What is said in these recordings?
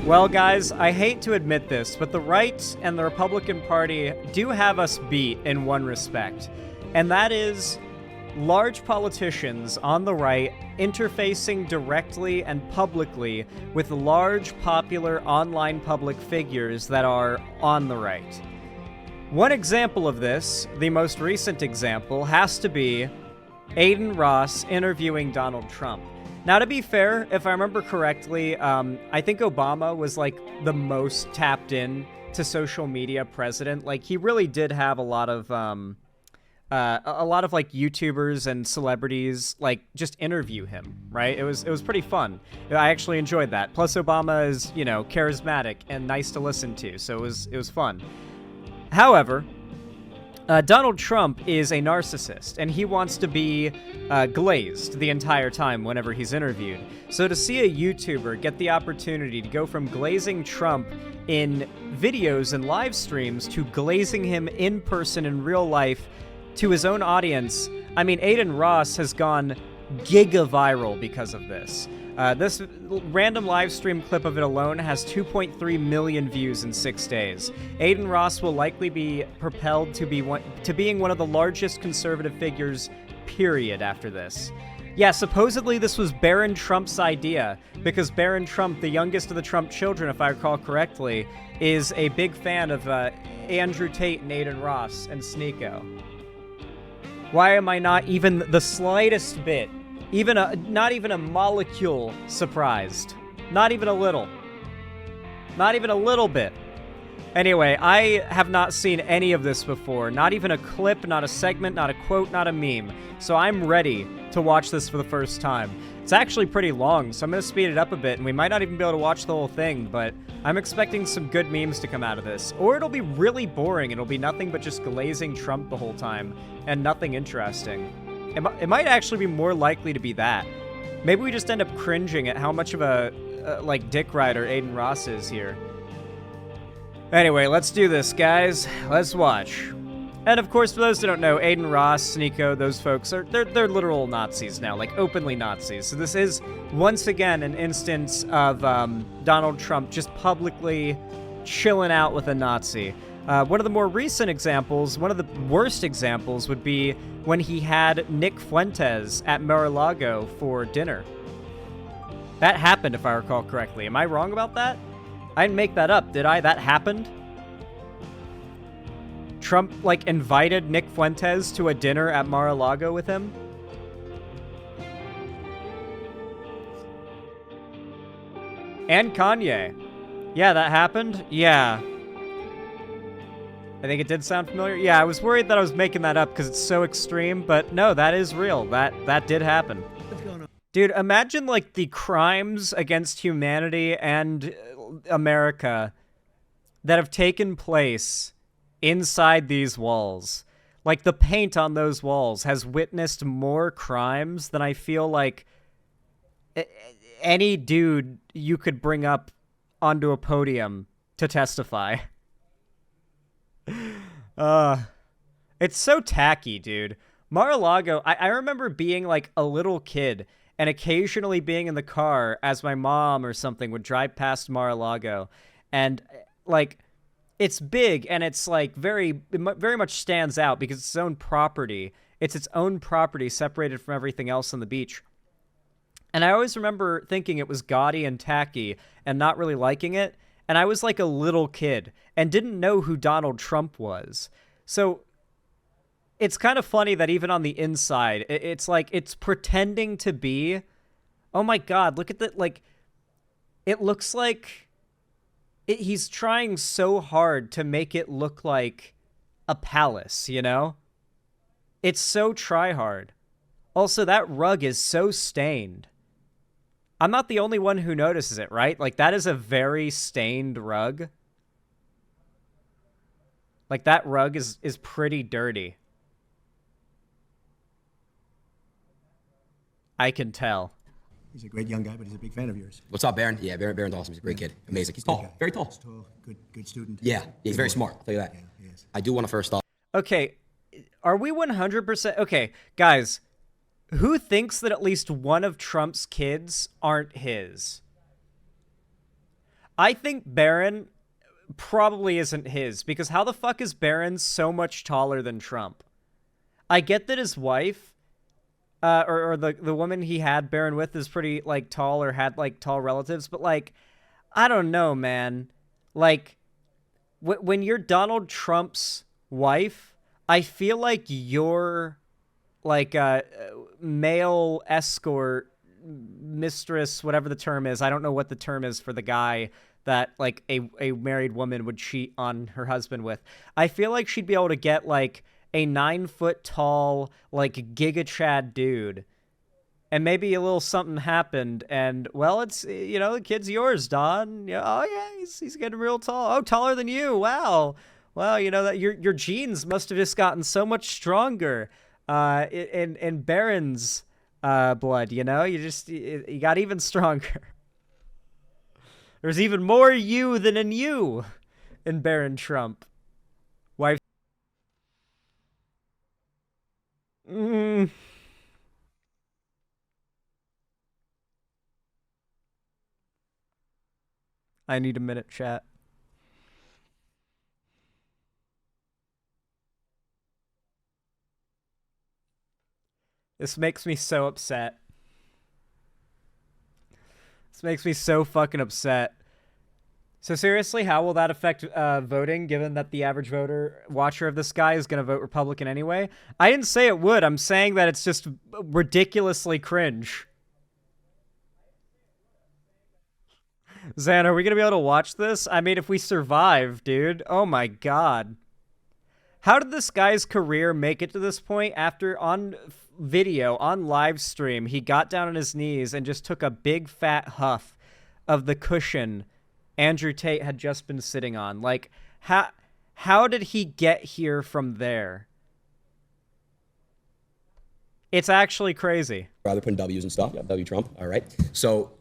Well, guys, I hate to admit this, but the right and the Republican Party do have us beat in one respect, and that is large politicians on the right interfacing directly and publicly with large, popular online public figures that are on the right. One example of this, the most recent example, has to be Adin Ross interviewing Donald Trump. Now, to be fair, if I remember correctly, I think Obama was, like, the most tapped in to social media president. Like, he really did have a lot of like YouTubers and celebrities like just interview him, right? It was pretty fun. I actually enjoyed that. Plus, Obama is, you know, charismatic and nice to listen to, so it was fun. However, Donald Trump is a narcissist, and he wants to be glazed the entire time whenever he's interviewed. So to see a YouTuber get the opportunity to go from glazing Trump in videos and live streams to glazing him in person in real life to his own audience, I mean, Adin Ross has gone giga-viral because of this. This random live stream clip of it alone has 2.3 million views in 6 days. Adin Ross will likely be propelled to being one of the largest conservative figures, period, after this. Yeah, supposedly this was Barron Trump's idea, because Barron Trump, the youngest of the Trump children, if I recall correctly, is a big fan of Andrew Tate and Adin Ross and Sneeko. Why am I not even the slightest bit, not even a molecule surprised? Not even a little. Not even a little bit. Anyway, I have not seen any of this before. Not even a clip, not a segment, not a quote, not a meme. So I'm ready to watch this for the first time. It's actually pretty long, so I'm going to speed it up a bit, and we might not even be able to watch the whole thing, but I'm expecting some good memes to come out of this. Or it'll be really boring. It'll be nothing but just glazing Trump the whole time, and nothing interesting. It might actually be more likely to be that. Maybe we just end up cringing at how much of a, like, dick rider Adin Ross is here. Anyway, let's do this, guys. Let's watch. And of course, for those who don't know, Adin Ross, Sneeko, those folks, they're literal Nazis now, like openly Nazis. So this is, once again, an instance of Donald Trump just publicly chilling out with a Nazi. One of the more recent examples, one of the worst examples, would be when he had Nick Fuentes at Mar-a-Lago for dinner. That happened, if I recall correctly. Am I wrong about that? I didn't make that up, did I? That happened? Trump, like, invited Nick Fuentes to a dinner at Mar-a-Lago with him? And Kanye. Yeah, that happened? Yeah. I think it did sound familiar. Yeah, I was worried that I was making that up because it's so extreme, but no, that is real. That did happen. What's going on? Dude, imagine, like, the crimes against humanity and America that have taken place inside these walls. Like, the paint on those walls has witnessed more crimes than I feel like any dude you could bring up onto a podium to testify. It's so tacky, dude. Mar-a-Lago, I remember being, like, a little kid and occasionally being in the car as my mom or something would drive past Mar-a-Lago, and, like, it's big, and it's, like, very much stands out because it's its own property. It's its own property separated from everything else on the beach. And I always remember thinking it was gaudy and tacky and not really liking it. And I was like a little kid and didn't know who Donald Trump was. So it's kind of funny that even on the inside, it's like it's pretending to be, oh my God, look at that. Like, it looks like he's trying so hard to make it look like a palace, you know? It's so try-hard. Also, that rug is so stained. I'm not the only one who notices it, right? Like, that is a very stained rug. Like, that rug is pretty dirty. I can tell. He's a great young guy, but he's a big fan of yours. What's up, Barron? Yeah, Barron's awesome. He's a great kid. Amazing. He's tall. Very tall. He's tall. Good student. Yeah, he's very smart. I'll tell you that. Yeah, he is. I do want to first off. Okay, are we 100%? Okay, guys, who thinks that at least one of Trump's kids aren't his? I think Barron probably isn't his, because how the fuck is Barron so much taller than Trump? I get that his wife, or the woman he had Barron with is pretty, like, tall or had, like, tall relatives, but, like, I don't know, man. Like, when you're Donald Trump's wife, I feel like you're, like, a male escort mistress, whatever the term is. I don't know what the term is for the guy that, like, a married woman would cheat on her husband with. I feel like she'd be able to get, like, a 9-foot tall, like, Giga Chad dude, and maybe a little something happened, and, well, it's, you know, the kid's yours, Don. Yeah, oh yeah, he's getting real tall. Oh, taller than you. Wow. Well, you know, that your genes must have just gotten so much stronger. In Barron's blood, you know, you got even stronger. There's even more you than in you in Barron Trump. Wife. I need a minute, chat. This makes me so upset. This makes me so fucking upset. So seriously, how will that affect voting, given that the average watcher of this guy is going to vote Republican anyway? I didn't say it would. I'm saying that it's just ridiculously cringe. Zan, are we going to be able to watch this? I mean, if we survive, dude. Oh my god. How did this guy's career make it to this point after, on video, on live stream, he got down on his knees and just took a big fat huff of the cushion Andrew Tate had just been sitting on? Like, how did he get here from there? It's actually crazy. Rather putting W's and stuff. W Trump. All right. So,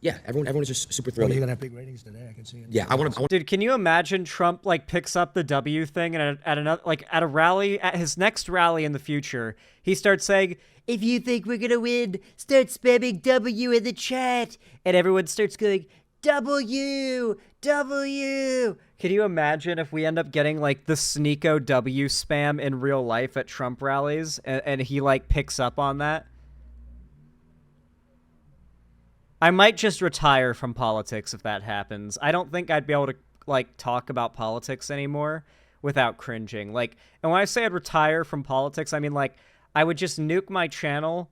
yeah, everyone is just super thrilled. You're gonna have big ratings today. I can see it. Yeah, I want to. Dude, can you imagine Trump, like, picks up the W thing and at another, like, at a rally, at his next rally in the future, he starts saying, "If you think we're gonna win, start spamming W in the chat," and everyone starts going, "W, W." Can you imagine if we end up getting, like, the Sneeko W spam in real life at Trump rallies, and he, like, picks up on that? I might just retire from politics if that happens. I don't think I'd be able to, like, talk about politics anymore without cringing. Like, and when I say I'd retire from politics, I mean, like, I would just nuke my channel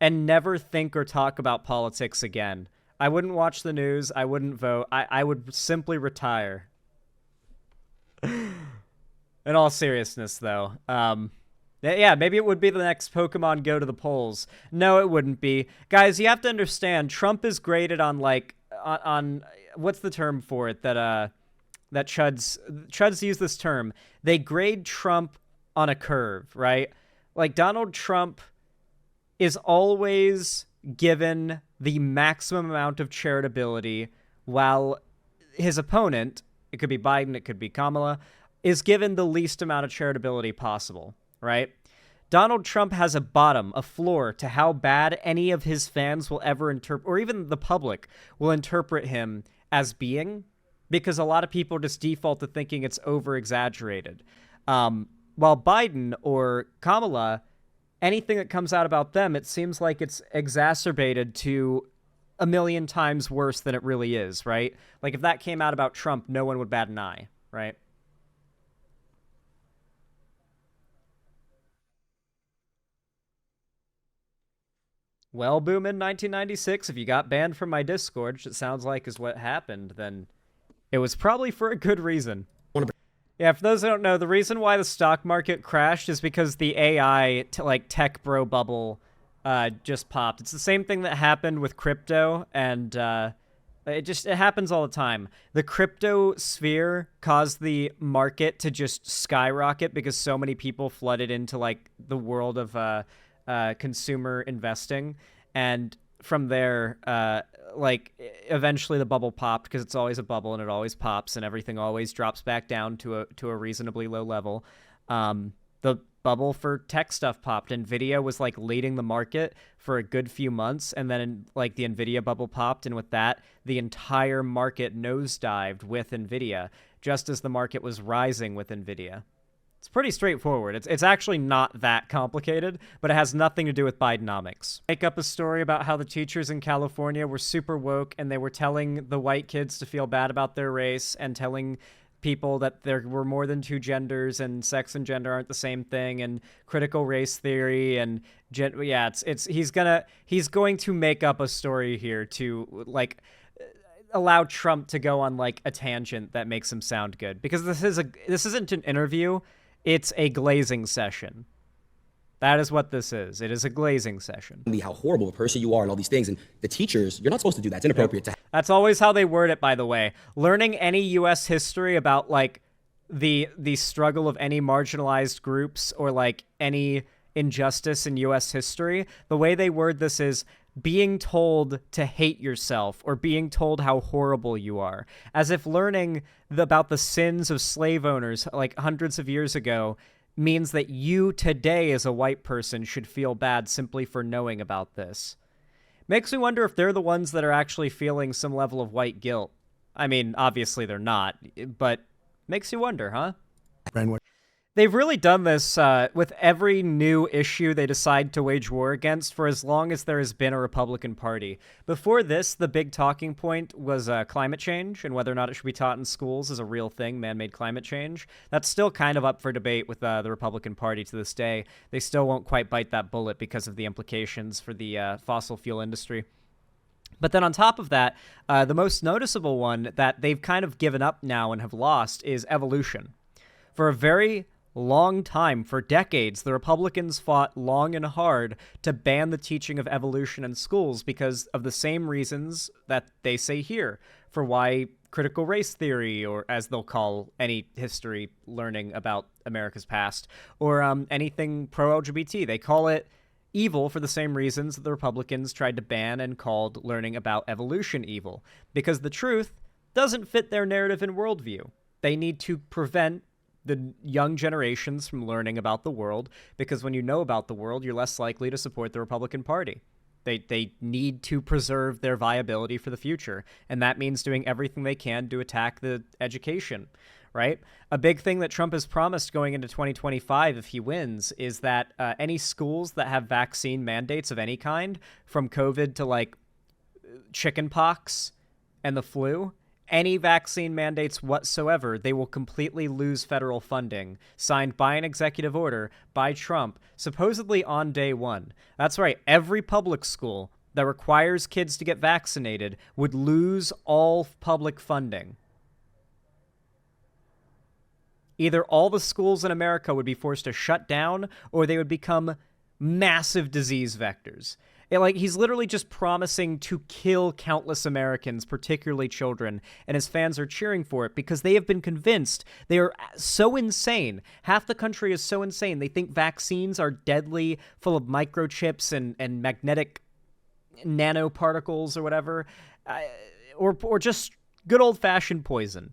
and never think or talk about politics again. I wouldn't watch the news. I wouldn't vote. I would simply retire. In all seriousness, though. Yeah, maybe it would be the next Pokemon Go to the polls. No, it wouldn't be. Guys, you have to understand, Trump is graded on, like, on what's the term for it that Chuds use this term. They grade Trump on a curve, right? Like, Donald Trump is always given the maximum amount of charitability, while his opponent, it could be Biden, it could be Kamala, is given the least amount of charitability possible, right? Donald Trump has a bottom, a floor to how bad any of his fans will ever interpret, or even the public will interpret him as being, because a lot of people just default to thinking it's over-exaggerated. While Biden or Kamala, anything that comes out about them, it seems like it's exacerbated to a million times worse than it really is, right? Like, if that came out about Trump, no one would bat an eye, right? Well, boom, in 1996, if you got banned from my Discord, which it sounds like is what happened, then it was probably for a good reason. Yeah, for those who don't know, the reason why the stock market crashed is because the AI, tech bro bubble just popped. It's the same thing that happened with crypto, and it happens all the time. The crypto sphere caused the market to just skyrocket because so many people flooded into, like, the world of consumer investing, and from there, eventually the bubble popped, because it's always a bubble and it always pops and everything always drops back down to a reasonably low level. the bubble for tech stuff popped. Nvidia was like leading the market for a good few months, and then like the Nvidia bubble popped, and with that the entire market nosedived with Nvidia, just as the market was rising with Nvidia. It's pretty straightforward. It's actually not that complicated, but it has nothing to do with Bidenomics. Make up a story about how the teachers in California were super woke and they were telling the white kids to feel bad about their race and telling people that there were more than two genders and sex and gender aren't the same thing, and critical race theory and he's going to make up a story here to like allow Trump to go on like a tangent that makes him sound good, because this isn't an interview, it's a glazing session. That is what this is. It is a glazing session. How horrible a person you are and all these things. And the teachers, you're not supposed to do that. It's inappropriate to. That's always how they word it, by the way. Learning any U.S. history about like the struggle of any marginalized groups or like any injustice in U.S. history, the way they word this is being told to hate yourself or being told how horrible you are, as if learning about the sins of slave owners like hundreds of years ago means that you today as a white person should feel bad simply for knowing about this. Makes me wonder if they're the ones that are actually feeling some level of white guilt. I mean, obviously they're not, but makes you wonder, huh? They've really done this with every new issue they decide to wage war against for as long as there has been a Republican Party. Before this, the big talking point was climate change and whether or not it should be taught in schools as a real thing, man-made climate change. That's still kind of up for debate with the Republican Party to this day. They still won't quite bite that bullet because of the implications for the fossil fuel industry. But then on top of that, the most noticeable one that they've kind of given up now and have lost is evolution. For a very long time, for decades, the Republicans fought long and hard to ban the teaching of evolution in schools because of the same reasons that they say here for why critical race theory, or as they'll call any history learning about America's past, or anything pro-LGBT, they call it evil for the same reasons that the Republicans tried to ban and called learning about evolution evil, because the truth doesn't fit their narrative and worldview. They need to prevent the young generations from learning about the world, because when you know about the world, you're less likely to support the Republican Party. They need to preserve their viability for the future, and that means doing everything they can to attack the education, right? A big thing that Trump has promised going into 2025 if he wins is that any schools that have vaccine mandates of any kind, from COVID to like chickenpox and the flu, any vaccine mandates whatsoever, they will completely lose federal funding, signed by an executive order by Trump, supposedly on day one. That's right, every public school that requires kids to get vaccinated would lose all public funding. Either all the schools in America would be forced to shut down, or they would become massive disease vectors. He's literally just promising to kill countless Americans, particularly children, and his fans are cheering for it because they have been convinced. They are so insane. Half the country is so insane. They think vaccines are deadly, full of microchips and magnetic nanoparticles or whatever, or just good old-fashioned poison,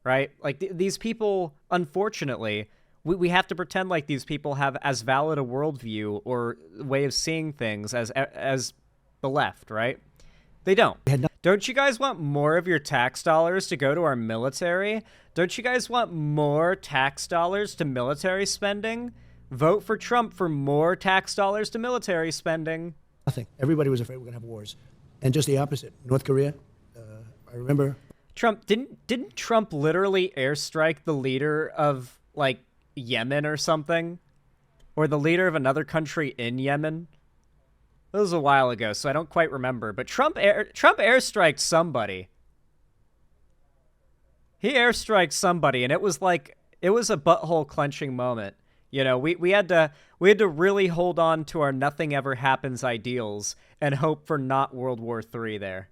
right? Like, these people, unfortunately, we have to pretend like these people have as valid a worldview or way of seeing things as the left, right? They don't. Don't you guys want more of your tax dollars to go to our military? Don't you guys want more tax dollars to military spending? Vote for Trump for more tax dollars to military spending. Nothing. Everybody was afraid we were going to have wars. And just the opposite. North Korea, I remember. Trump, didn't Trump literally airstrike the leader of, like, Yemen or something, or the leader of another country in Yemen? It was a while ago, so I don't quite remember, but Trump airstriked somebody. He airstriked somebody, and it was a butthole clenching moment. You know, we had to really hold on to our nothing ever happens ideals and hope for not World War III there.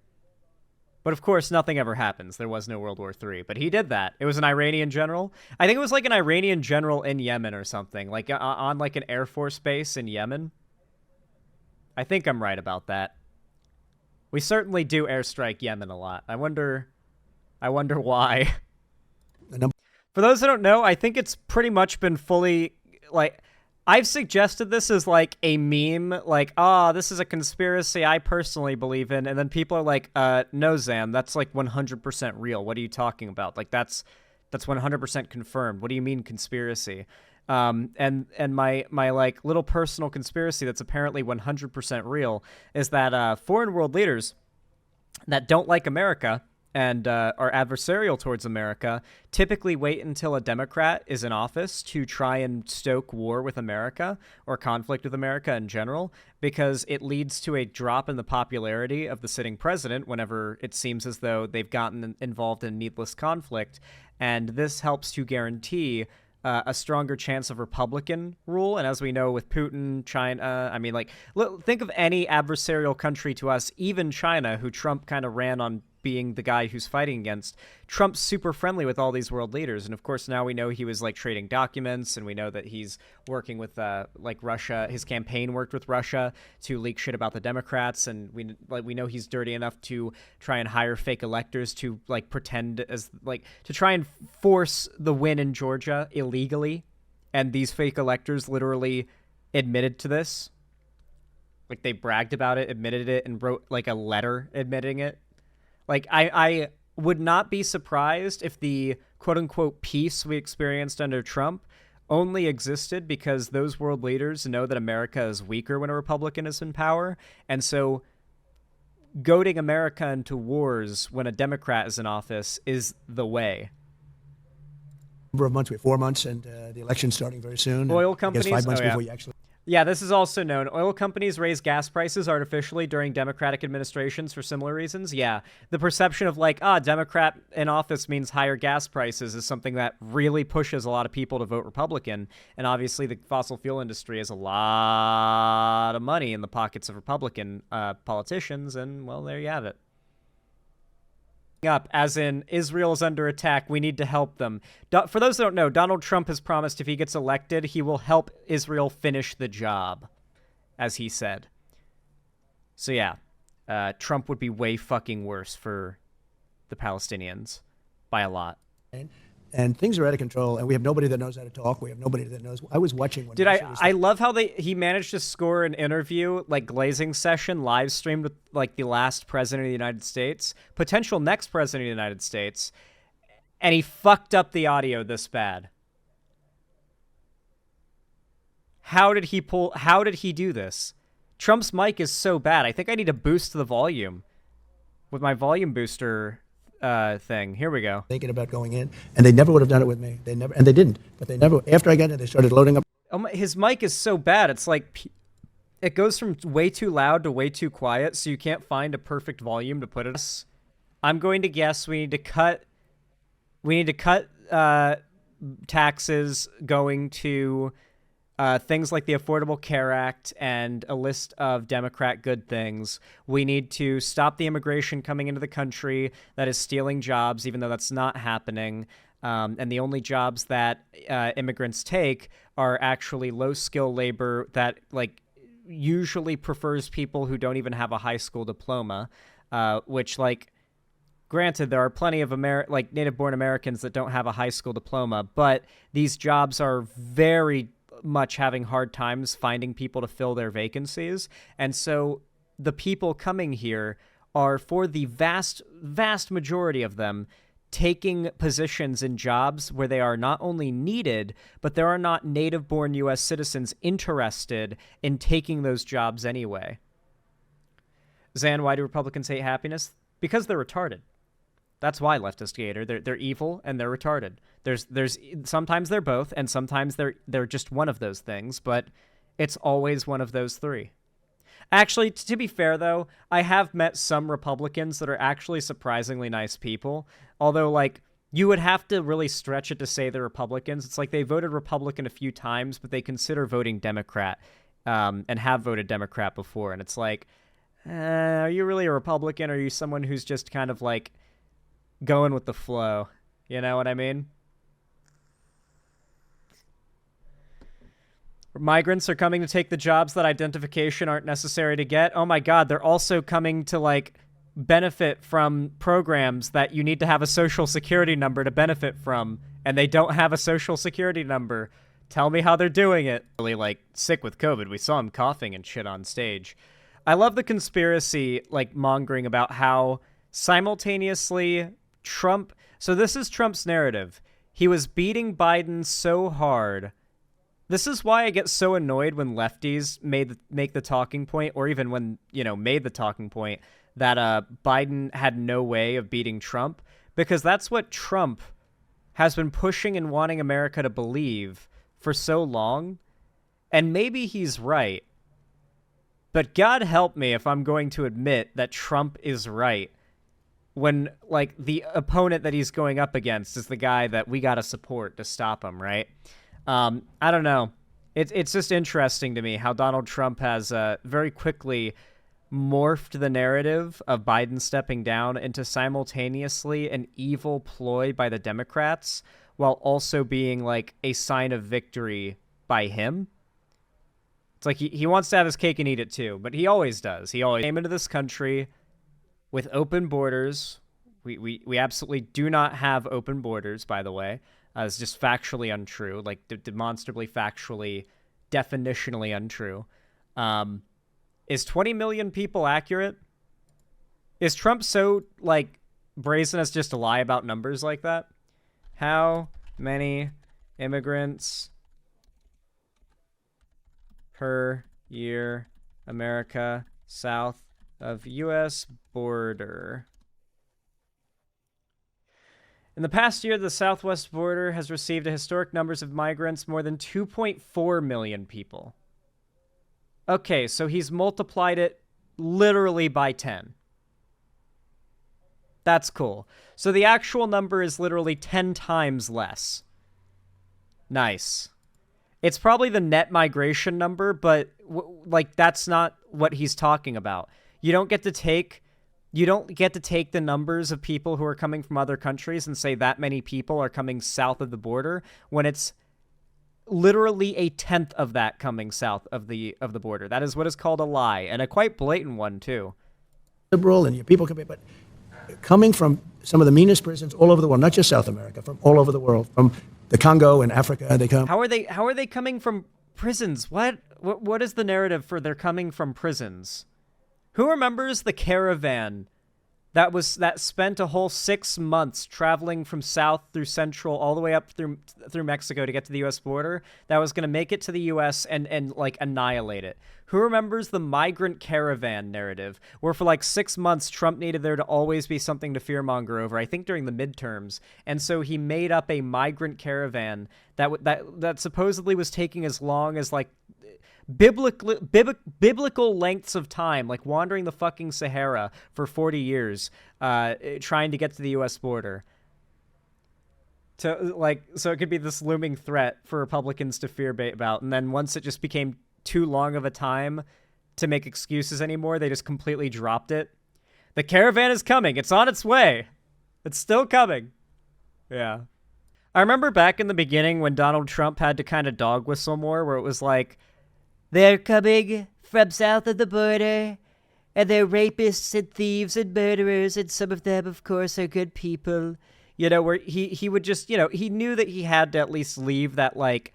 But of course, nothing ever happens. There was no World War III. But he did that. It was an Iranian general. I think it was like an Iranian general in Yemen or something. Like on like an Air Force base in Yemen. I think I'm right about that. We certainly do airstrike Yemen a lot. I wonder why. For those who don't know, I think it's pretty much been fully, like, I've suggested this as like a meme, like, this is a conspiracy I personally believe in, and then people are like, no, Zan, that's like 100% real. What are you talking about? Like, that's 100% confirmed. What do you mean conspiracy? And my like little personal conspiracy that's apparently 100% real is that foreign world leaders that don't like America and are adversarial towards America typically wait until a Democrat is in office to try and stoke war with America or conflict with America in general, because it leads to a drop in the popularity of the sitting president whenever it seems as though they've gotten involved in needless conflict. And this helps to guarantee a stronger chance of Republican rule. And as we know with Putin, China, I mean, like, think of any adversarial country to us, even China, who Trump kind of ran on being the guy who's fighting against. Trump's super friendly with all these world leaders. And of course, now we know he was like trading documents, and we know that he's working with like Russia. His campaign worked with Russia to leak shit about the Democrats. And we know he's dirty enough to try and hire fake electors to like pretend as like to try and force the win in Georgia illegally. And these fake electors literally admitted to this. Like, they bragged about it, admitted it, and wrote like a letter admitting it. Like, I would not be surprised if the quote-unquote peace we experienced under Trump only existed because those world leaders know that America is weaker when a Republican is in power. And so goading America into wars when a Democrat is in office is the way. Number of months, we have 4 months, and the election's starting very soon. Oil companies? I guess 5 months Oh, yeah. before you actually... Yeah, this is also known. Oil companies raise gas prices artificially during Democratic administrations for similar reasons. Yeah, the perception of like, Democrat in office means higher gas prices is something that really pushes a lot of people to vote Republican. And obviously the fossil fuel industry has a lot of money in the pockets of Republican politicians. And, well, there you have it. Up, as in, Israel is under attack, we need to help them. For those that don't know, Donald Trump has promised if he gets elected, he will help Israel finish the job, as he said. So yeah, Trump would be way fucking worse for the Palestinians by a lot. And things are out of control, and we have nobody that knows how to talk. We have nobody that knows. I was watching one. Dude, I love how he managed to score an interview, like glazing session, live streamed with like the last president of the United States, potential next president of the United States, and he fucked up the audio this bad. How did he do this? Trump's mic is so bad. I think I need to boost the volume with my volume booster thing. Here we go. Thinking about going in, and they never would have done it with me. They never, and they didn't. But they never. After I got in, they started loading up. His mic is so bad. It's like it goes from way too loud to way too quiet, so you can't find a perfect volume to put it. I'm going to guess we need to cut. We need to cut taxes going to things like the Affordable Care Act and a list of Democrat good things. We need to stop the immigration coming into the country that is stealing jobs, even though that's not happening. And the only jobs that immigrants take are actually low-skill labor that like usually prefers people who don't even have a high school diploma, which, like, granted, there are plenty of like native-born Americans that don't have a high school diploma, but these jobs are very much having hard times finding people to fill their vacancies. And so the people coming here are, for the vast majority of them, taking positions in jobs where they are not only needed, but there are not native-born U.S. citizens interested in taking those jobs anyway. Zan, why do Republicans hate happiness? Because they're retarded. That's why, Leftist Gator. They're evil and they're retarded. There's sometimes they're both, and sometimes they're just one of those things, but it's always one of those three. Actually, to be fair, though, I have met some Republicans that are actually surprisingly nice people. Although, like, you would have to really stretch it to say they're Republicans. It's like they voted Republican a few times, but they consider voting Democrat, and have voted Democrat before. And it's like, are you really a Republican, or are you someone who's just kind of, like, going with the flow? You know what I mean? Migrants are coming to take the jobs that identification aren't necessary to get. Oh my God, they're also coming to, like, benefit from programs that you need to have a social security number to benefit from and they don't have a social security number. Tell me how they're doing it. Really, like, sick with COVID. We saw him coughing and shit on stage. I love the conspiracy, like, mongering about how simultaneously Trump... So this is Trump's narrative. He was beating Biden so hard. This is why I get so annoyed when lefties make the talking point, or even when, made the talking point, that Biden had no way of beating Trump, because that's what Trump has been pushing and wanting America to believe for so long. And maybe he's right. But God help me if I'm going to admit that Trump is right when, like, the opponent that he's going up against is the guy that we got to support to stop him, right? I don't know. It's just interesting to me how Donald Trump has very quickly morphed the narrative of Biden stepping down into simultaneously an evil ploy by the Democrats while also being like a sign of victory by him. It's like he wants to have his cake and eat it too, but he always does. He always came into this country with open borders. We absolutely do not have open borders, by the way. It's just factually untrue, like demonstrably factually, definitionally untrue. Is 20 million people accurate? Is Trump so, like, brazen as just to lie about numbers like that? How many immigrants per year America south of U.S. border? In the past year, the southwest border has received a historic numbers of migrants, more than 2.4 million people. Okay, so he's multiplied it literally by 10. That's cool. So the actual number is literally 10 times less. Nice. It's probably the net migration number, but like that's not what he's talking about. You don't get to take the numbers of people who are coming from other countries and say that many people are coming south of the border when it's literally a tenth of that coming south of the border. That is what is called a lie, and a quite blatant one too. Liberal and your people can be, but coming from some of the meanest prisons all over the world, not just South America, from all over the world, from the Congo and Africa, they come. How are they coming from prisons? What is the narrative for they're coming from prisons? Who remembers the caravan that spent a whole 6 months traveling from south through central all the way up through Mexico to get to the U.S. border, that was going to make it to the U.S. and like annihilate it? Who remembers the migrant caravan narrative, where for like 6 months Trump needed there to always be something to fearmonger over, I think during the midterms, and so he made up a migrant caravan that supposedly was taking as long as like biblical lengths of time, like wandering the fucking Sahara for 40 years, trying to get to the U.S. border. So it could be this looming threat for Republicans to fear about, and then once it just became too long of a time to make excuses anymore, they just completely dropped it. The caravan is coming. It's on its way. It's still coming. Yeah. I remember back in the beginning when Donald Trump had to kind of dog whistle more, where it was like, they're coming from south of the border, and they're rapists and thieves and murderers, and some of them, of course, are good people. Where he would just, he knew that he had to at least leave that, like,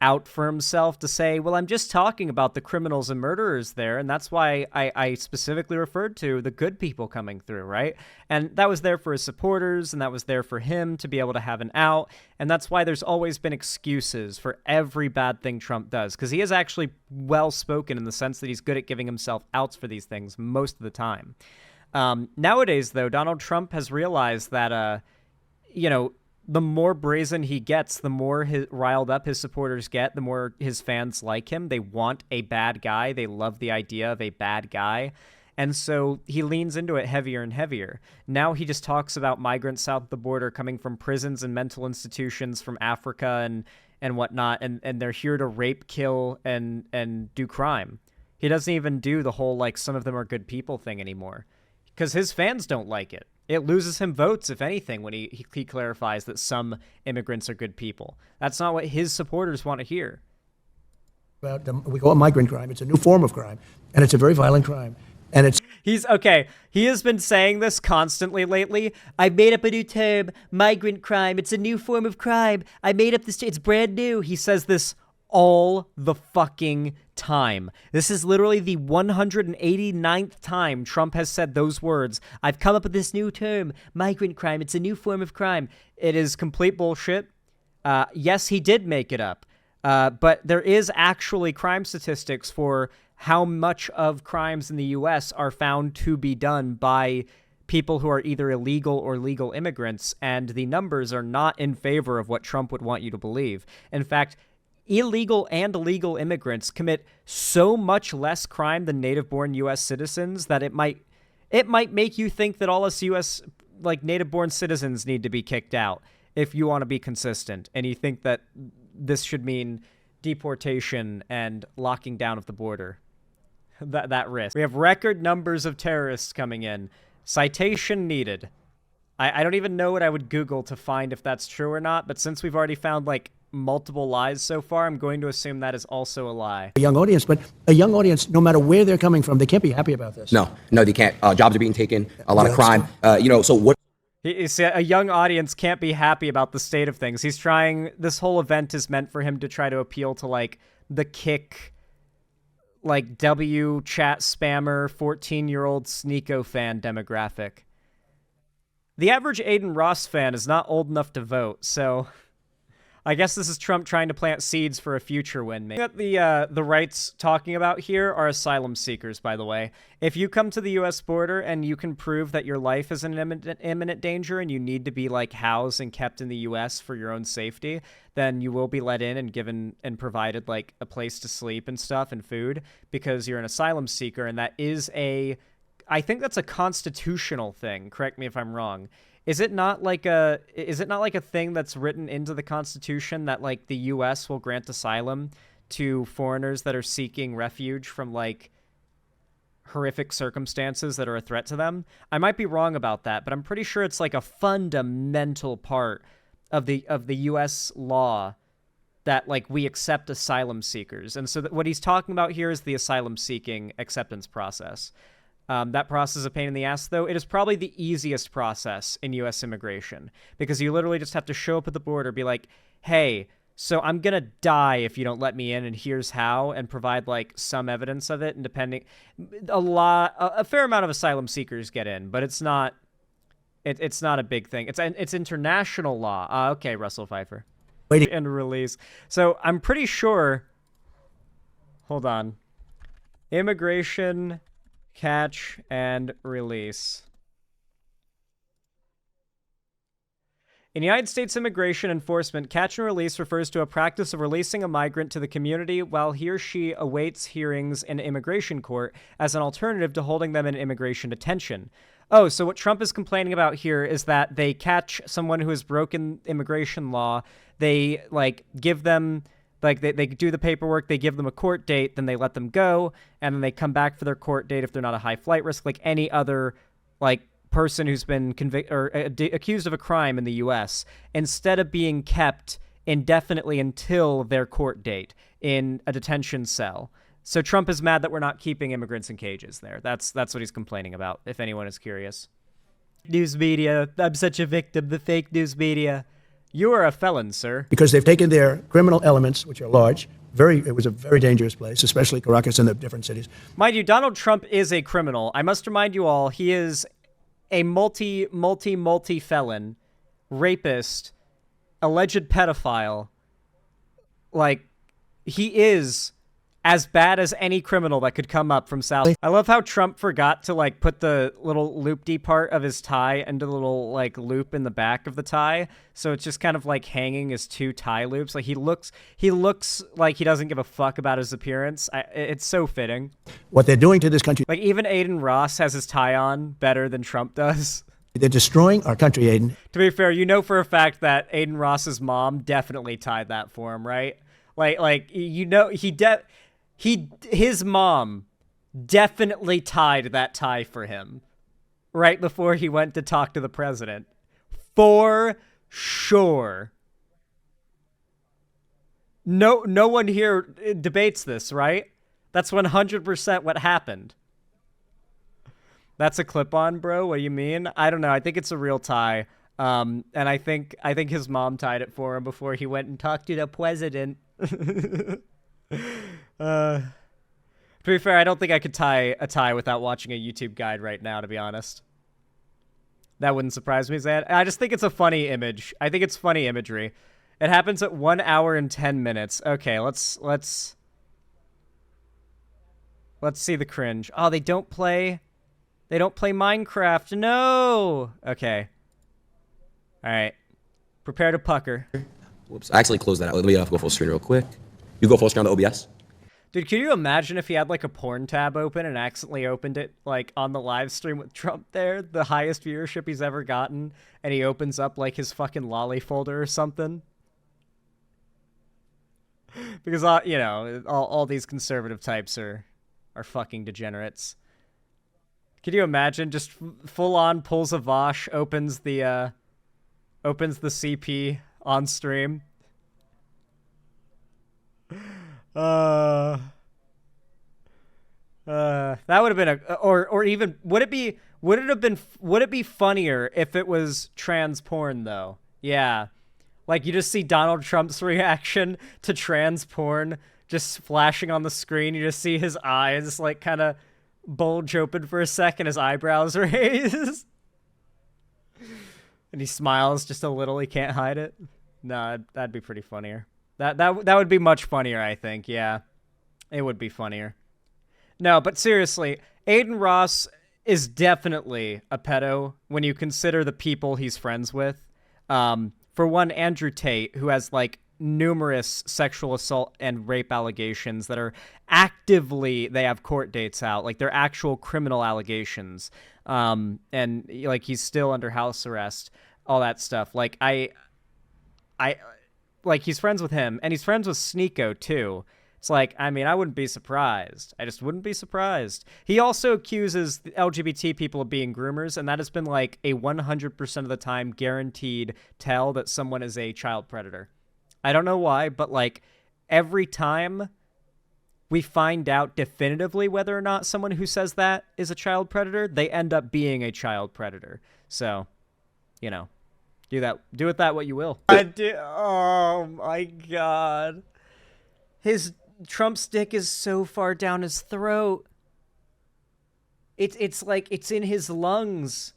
out for himself to say, well, I'm just talking about the criminals and murderers there, and that's why I specifically referred to the good people coming through, right? And that was there for his supporters, and that was there for him to be able to have an out, and that's why there's always been excuses for every bad thing Trump does, because he is actually well-spoken in the sense that he's good at giving himself outs for these things most of the time. Nowadays, though, Donald Trump has realized that, the more brazen he gets, the more riled up his supporters get, the more his fans like him. They want a bad guy. They love the idea of a bad guy. And so he leans into it heavier and heavier. Now he just talks about migrants south of the border coming from prisons and mental institutions from Africa and whatnot, and they're here to rape, kill, and do crime. He doesn't even do the whole, like, some of them are good people thing anymore, because his fans don't like it. It loses him votes, if anything, when he clarifies that some immigrants are good people. That's not what his supporters want to hear. We call it migrant crime. It's a new form of crime, and it's a very violent crime. And it's He's okay. He has been saying this constantly lately. I made up a new term, migrant crime. It's a new form of crime. I made up this. It's brand new. He says this all the fucking time. This is literally the 189th time Trump has said those words. I've come up with this new term, migrant crime. It's a new form of crime. It is complete bullshit. Yes, he did make it up. But there is actually crime statistics for how much of crimes in the U.S. are found to be done by people who are either illegal or legal immigrants, and the numbers are not in favor of what Trump would want you to believe. In fact, illegal and legal immigrants commit so much less crime than native-born U.S. citizens that it might make you think that all us U.S. native-born citizens need to be kicked out if you want to be consistent, and you think that this should mean deportation and locking down of the border. That risk. We have record numbers of terrorists coming in. Citation needed. I don't even know what I would Google to find if that's true or not, but since we've already found multiple lies so far, I'm going to assume that is also a lie. A young audience, but a young audience, no matter where they're coming from, they can't be happy about this. No, they can't. Jobs are being taken, a lot of crime. So what? A young audience can't be happy about the state of things. He's trying, this whole event is meant for him to try to appeal to the Kick, W chat spammer, 14-year-old Sneeko fan demographic. The average Adin Ross fan is not old enough to vote, so I guess this is Trump trying to plant seeds for a future win. The rights talking about here are asylum seekers, by the way. If you come to the U.S. border and you can prove that your life is in imminent danger and you need to be housed and kept in the U.S. for your own safety, then you will be let in and given and provided a place to sleep and stuff and food because you're an asylum seeker, and that is I think that's a constitutional thing. Correct me if I'm wrong. Is it not a thing that's written into the Constitution that the U.S. will grant asylum to foreigners that are seeking refuge from horrific circumstances that are a threat to them? I might be wrong about that, but I'm pretty sure it's a fundamental part of the U.S. law that we accept asylum seekers. And so what he's talking about here is the asylum seeking acceptance process. That process is a pain in the ass, though. It is probably the easiest process in U.S. immigration because you literally just have to show up at the border, be like, hey, so I'm going to die if you don't let me in, and here's how, and provide some evidence of it. And a fair amount of asylum seekers get in, but it's not a big thing. It's international law. Okay, Russell Pfeiffer. Waiting. And release. So I'm pretty sure, hold on. Immigration, catch, and release. In United States immigration enforcement, catch and release refers to a practice of releasing a migrant to the community while he or she awaits hearings in immigration court as an alternative to holding them in immigration detention. Oh, so what Trump is complaining about here is that they catch someone who has broken immigration law, they give them they do the paperwork, they give them a court date, then they let them go, and then they come back for their court date if they're not a high flight risk, like any other person who's been convicted or accused of a crime in the U.S. instead of being kept indefinitely until their court date in a detention cell. So Trump is mad that we're not keeping immigrants in cages there. That's what he's complaining about, if anyone is curious. News media, I'm such a victim, the fake news media. You are a felon, sir. Because they've taken their criminal elements, which are large. It was a very dangerous place, especially Caracas and the different cities. Mind you, Donald Trump is a criminal. I must remind you all, he is a multi felon, rapist, alleged pedophile. He is as bad as any criminal that could come up from South. I love how Trump forgot to put the little loop-de part of his tie into the little loop in the back of the tie, so it's just kind of hanging as two tie loops. He looks like he doesn't give a fuck about his appearance. It's so fitting. What they're doing to this country. Even Adin Ross has his tie on better than Trump does. They're destroying our country, Adin. To be fair, you know for a fact that Adin Ross's mom definitely tied that for him, right? His mom definitely tied that tie for him right before he went to talk to the president. For sure. No one here debates this, right? That's 100% what happened. That's a clip-on, bro. What do you mean? I don't know. I think it's a real tie. And I think his mom tied it for him before he went and talked to the president. To be fair, I don't think I could tie a tie without watching a YouTube guide right now, to be honest. That wouldn't surprise me, Zan. I just think it's a funny image. I think it's funny imagery. It happens at 1 hour and 10 minutes. Okay, let's see the cringe. Oh, they don't play Minecraft. No. Okay. All right. Prepare to pucker. Whoops, I actually closed that out. Let me go full screen real quick. You go full screen on the OBS? Dude, can you imagine if he had like a porn tab open and accidentally opened it like on the live stream with Trump there, the highest viewership he's ever gotten, and he opens up like his fucking lolly folder or something? Because you know, all these conservative types are fucking degenerates. Can you imagine just full on pulls a Vosh, opens the CP on stream? That would have been or even would it be funnier if it was trans porn though? Yeah. Like you just see Donald Trump's reaction to trans porn just flashing on the screen. You just see his eyes like kind of bulge open for a second, his eyebrows raise. And he smiles just a little, he can't hide it. No, that'd be pretty funnier. That would be much funnier, I think. Yeah, it would be funnier. No, but seriously, Adin Ross is definitely a pedo when you consider the people he's friends with. For one, Andrew Tate, who has like numerous sexual assault and rape allegations that are actively, they have court dates out, like they're actual criminal allegations. And like he's still under house arrest, all that stuff. Like I like he's friends with him, and he's friends with Sneeko too. It's like, I mean, I wouldn't be surprised. I just wouldn't be surprised. He also accuses LGBT people of being groomers, and that has been like a 100% of the time guaranteed tell that someone is a child predator. I don't know why, but like every time we find out definitively whether or not someone who says that is a child predator, they end up being a child predator. So, you know, do with that what you will. Oh my god. Trump's dick is so far down his throat. It's like it's in his lungs.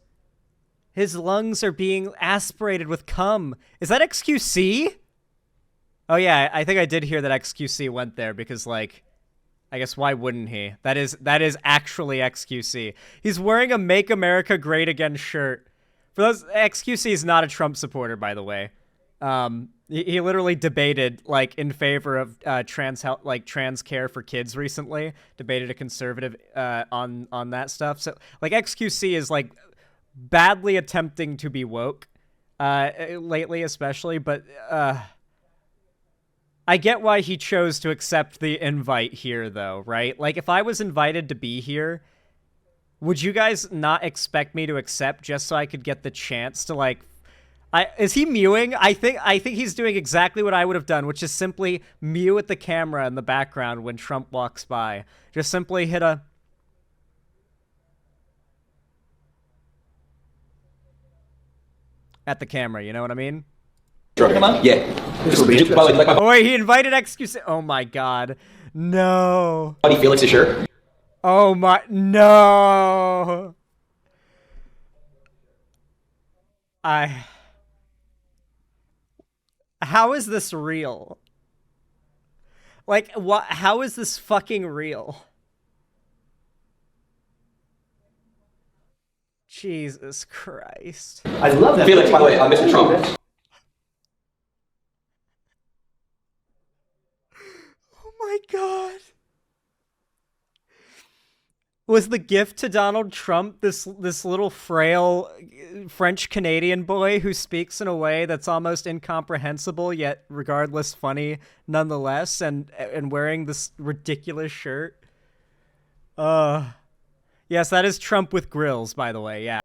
His lungs are being aspirated with cum. Is that XQC? Oh yeah, I think I did hear that XQC went there because like, I guess why wouldn't he? That is actually XQC. He's wearing a Make America Great Again shirt. For those, XQC is not a Trump supporter, by the way. He literally debated like in favor of trans care for kids recently. Debated a conservative on that stuff. So like XQC is like badly attempting to be woke lately, especially. But I get why he chose to accept the invite here, though, right? Like if I was invited to be here, would you guys not expect me to accept just so I could get the chance to like? Is he mewing? I think he's doing exactly what I would have done, which is simply mew at the camera in the background when Trump walks by. Just simply hit a... at the camera, you know what I mean? Yeah. Oh wait, he invited XQC. Oh my god. No. Buddy Felix is sure. Oh my... no. How is this real? Like, what? How is this fucking real? Jesus Christ. I love that. Felix, by the way, Mr. Trump. Oh my god. Was the gift to Donald Trump this little frail French-Canadian boy who speaks in a way that's almost incomprehensible yet regardless funny nonetheless, and wearing this ridiculous shirt? Yes, that is Trump with grills, by the way, yeah.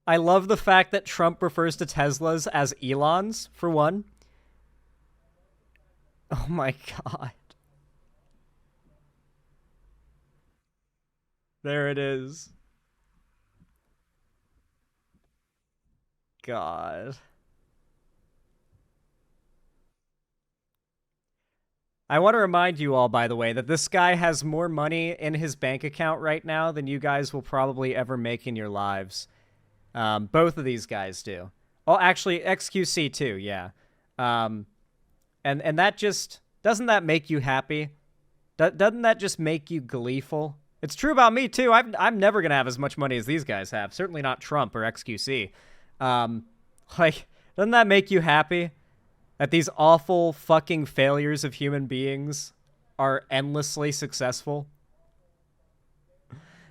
I love the fact that Trump refers to Teslas as Elons, for one. Oh my god. There it is. God. I want to remind you all, by the way, that this guy has more money in his bank account right now than you guys will probably ever make in your lives. Both of these guys do. Oh, actually, XQC too, yeah. And that just... Doesn't that make you happy? Doesn't that just make you gleeful? It's true about me, too. I'm never going to have as much money as these guys have. Certainly not Trump or XQC. Like, doesn't that make you happy? That these awful fucking failures of human beings are endlessly successful?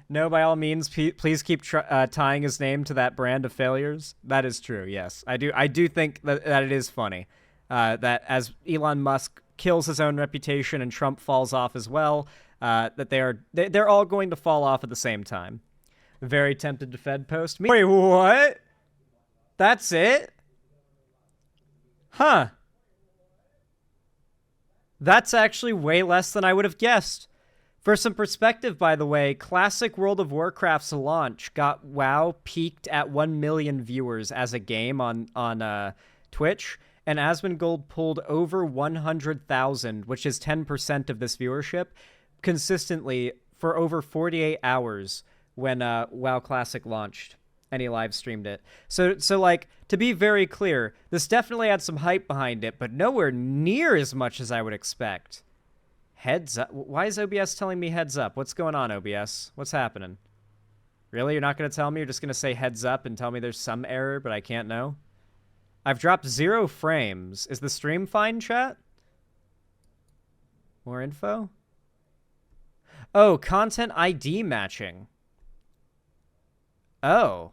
No, by all means, please keep tying his name to that brand of failures. That is true, yes. I do think that it is funny. That as Elon Musk kills his own reputation and Trump falls off as well, that they're all going to fall off at the same time. Very tempted to Fed post me. Wait, what? That's it? Huh. That's actually way less than I would have guessed. For some perspective, by the way, classic World of Warcraft's launch got WoW peaked at 1 million viewers as a game on Twitch, and Asmongold pulled over 100,000, which is 10% of this viewership, consistently for over 48 hours when WoW Classic launched. And he live streamed it. So like, to be very clear, this definitely had some hype behind it, but nowhere near as much as I would expect. Heads up? Why is OBS telling me heads up? What's going on, OBS? What's happening? Really? You're not going to tell me? You're just going to say heads up and tell me there's some error, but I can't know? I've dropped 0 frames. Is the stream fine, chat? More info? Oh, content ID matching. Oh.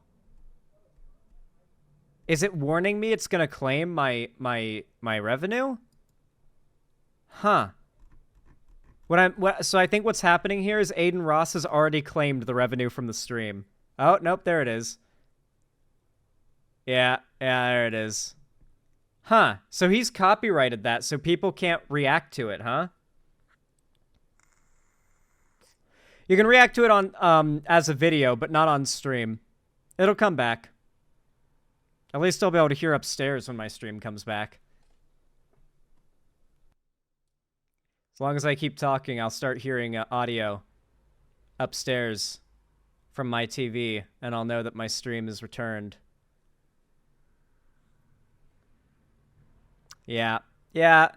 Is it warning me it's gonna claim my revenue? Huh. So I think what's happening here is Adin Ross has already claimed the revenue from the stream. Oh, nope, there it is. Yeah, there it is. Huh. So he's copyrighted that so people can't react to it, huh? You can react to it on as a video, but not on stream. It'll come back. At least I'll be able to hear upstairs when my stream comes back. As long as I keep talking, I'll start hearing audio upstairs from my TV, and I'll know that my stream is returned. Yeah. I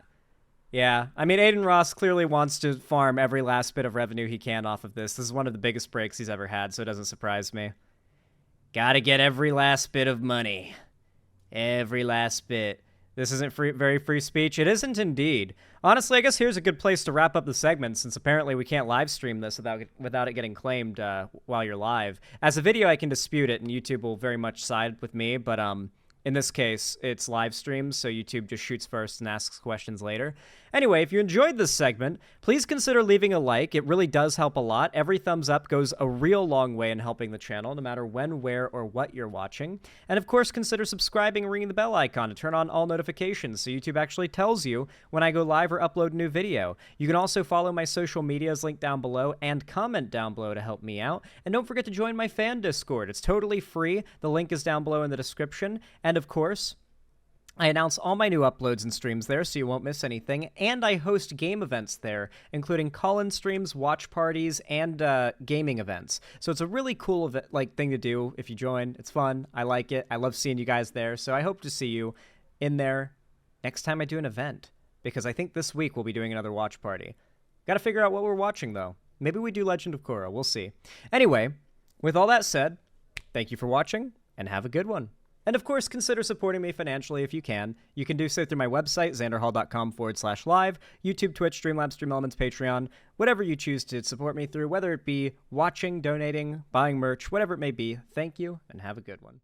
mean, Adin Ross clearly wants to farm every last bit of revenue he can off of this. This is one of the biggest breaks he's ever had, so it doesn't surprise me. Gotta get every last bit of money. Every last bit. This isn't very free speech. It isn't indeed. Honestly, I guess here's a good place to wrap up the segment, since apparently we can't live stream this without it getting claimed while you're live. As a video, I can dispute it, and YouTube will very much side with me, but in this case, it's live streams, so YouTube just shoots first and asks questions later. Anyway, if you enjoyed this segment, please consider leaving a like. It really does help a lot. Every thumbs up goes a real long way in helping the channel, no matter when, where, or what you're watching. And of course, consider subscribing and ringing the bell icon to turn on all notifications so YouTube actually tells you when I go live or upload a new video. You can also follow my social medias linked down below and comment down below to help me out. And don't forget to join my fan Discord. It's totally free. The link is down below in the description. And of course, I announce all my new uploads and streams there so you won't miss anything, and I host game events there, including call-in streams, watch parties, and gaming events. So it's a really cool thing to do if you join. It's fun. I like it. I love seeing you guys there, so I hope to see you in there next time I do an event, because I think this week we'll be doing another watch party. Gotta figure out what we're watching, though. Maybe we do Legend of Korra. We'll see. Anyway, with all that said, thank you for watching, and have a good one. And of course, consider supporting me financially if you can. You can do so through my website, xanderhall.com/live, YouTube, Twitch, Streamlabs, StreamElements, Patreon, whatever you choose to support me through, whether it be watching, donating, buying merch, whatever it may be. Thank you, and have a good one.